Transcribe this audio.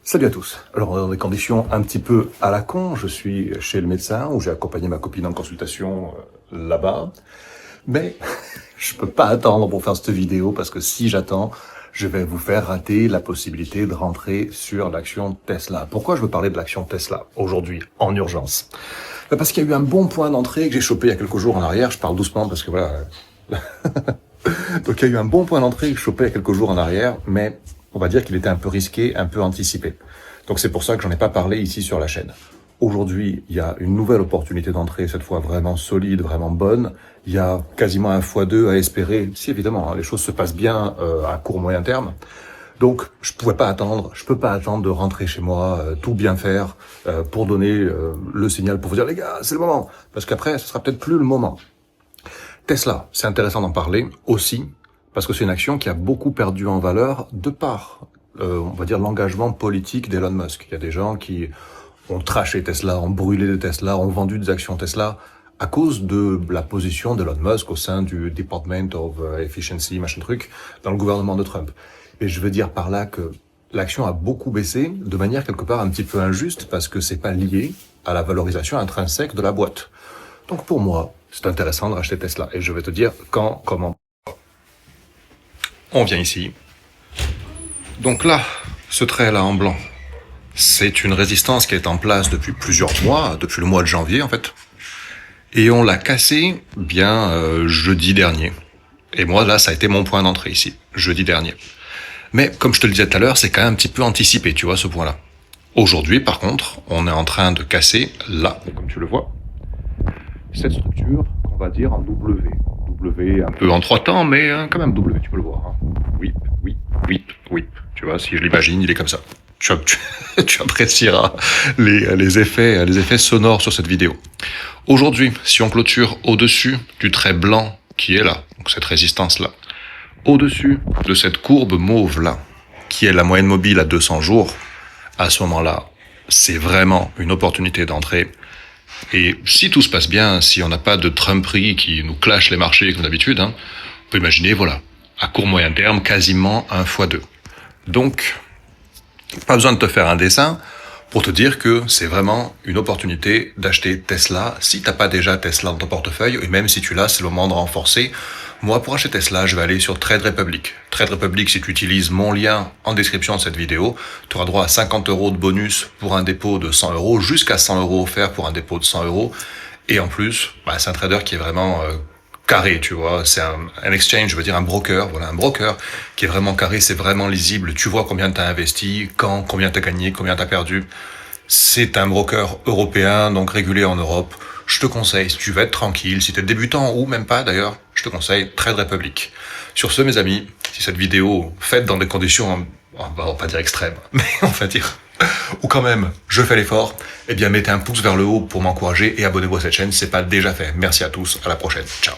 Salut à tous. Alors, dans des conditions un petit peu à la con, je suis chez le médecin où j'ai accompagné ma copine en consultation là-bas. Mais je peux pas attendre pour faire cette vidéo parce que si j'attends, je vais vous faire rater la possibilité de rentrer sur l'action Tesla. Pourquoi je veux parler de l'action Tesla aujourd'hui, en urgence? Parce qu'il y a eu un bon point d'entrée que j'ai chopé il y a quelques jours en arrière. Je parle doucement parce que voilà. Donc il y a eu un bon point d'entrée que je chopé il y a quelques jours en arrière, mais on va dire qu'il était un peu risqué, un peu anticipé. Donc c'est pour ça que j'en ai pas parlé ici sur la chaîne. Aujourd'hui, il y a une nouvelle opportunité d'entrée, cette fois vraiment solide, vraiment bonne. Il y a quasiment un x2 à espérer, si évidemment les choses se passent bien à court moyen terme. Donc je peux pas attendre de rentrer chez moi, tout bien faire pour donner le signal pour vous dire les gars, c'est le moment. Parce qu'après, ce sera peut-être plus le moment. Tesla, c'est intéressant d'en parler aussi, parce que c'est une action qui a beaucoup perdu en valeur de par, on va dire, l'engagement politique d'Elon Musk. Il y a des gens qui ont traché Tesla, ont brûlé des Tesla, ont vendu des actions Tesla à cause de la position d'Elon Musk au sein du Department of Efficiency, machin truc, dans le gouvernement de Trump. Et je veux dire par là que l'action a beaucoup baissé de manière quelque part un petit peu injuste parce que c'est pas lié à la valorisation intrinsèque de la boîte. Donc pour moi, c'est intéressant de racheter Tesla. Et je vais te dire quand, comment. On vient ici. Donc là, ce trait-là en blanc, c'est une résistance qui est en place depuis plusieurs mois, depuis le mois de janvier en fait. Et on l'a cassé jeudi dernier. Et moi là, ça a été mon point d'entrée ici, jeudi dernier. Mais comme je te le disais tout à l'heure, c'est quand même un petit peu anticipé, tu vois, ce point-là. Aujourd'hui, par contre, on est en train de casser là, comme tu le vois, cette structure qu'on va dire en W. W un peu en trois temps, mais quand même W, tu peux le voir. Hein. Whip, whip, whip, whip. Tu vois, si je l'imagine, il est comme ça. Tu apprécieras les effets sonores sur cette vidéo. Aujourd'hui, si on clôture au-dessus du trait blanc qui est là, donc cette résistance-là, au-dessus de cette courbe mauve-là, qui est la moyenne mobile à 200 jours, à ce moment-là, c'est vraiment une opportunité d'entrée. Et si tout se passe bien, si on n'a pas de Trumperie qui nous clash les marchés comme d'habitude, on peut imaginer, voilà, à court moyen terme, quasiment un x2. Donc, pas besoin de te faire un dessin pour te dire que c'est vraiment une opportunité d'acheter Tesla. Si t'as pas déjà Tesla dans ton portefeuille, et même si tu l'as, c'est le moment de renforcer. Moi, pour acheter Tesla, je vais aller sur Trade Republic. Trade Republic, si tu utilises mon lien en description de cette vidéo, tu auras droit à 50 € de bonus pour un dépôt de 100 €, jusqu'à 100 € offerts pour un dépôt de 100 €. Et en plus, c'est un trader qui est vraiment carré, tu vois. C'est un exchange, je veux dire un broker. Voilà, un broker qui est vraiment carré, c'est vraiment lisible. Tu vois combien t'as investi, quand, combien t'as gagné, combien t'as perdu. C'est un broker européen, donc régulé en Europe. Je te conseille, si tu veux être tranquille, si tu es débutant ou même pas d'ailleurs, je te conseille Trade Republic. Sur ce, mes amis, si cette vidéo faite dans des conditions, on va pas dire extrêmes, mais on va dire, ou quand même, je fais l'effort, eh bien mettez un pouce vers le haut pour m'encourager et abonnez-vous à cette chaîne si c'est pas déjà fait. Merci à tous, à la prochaine, ciao.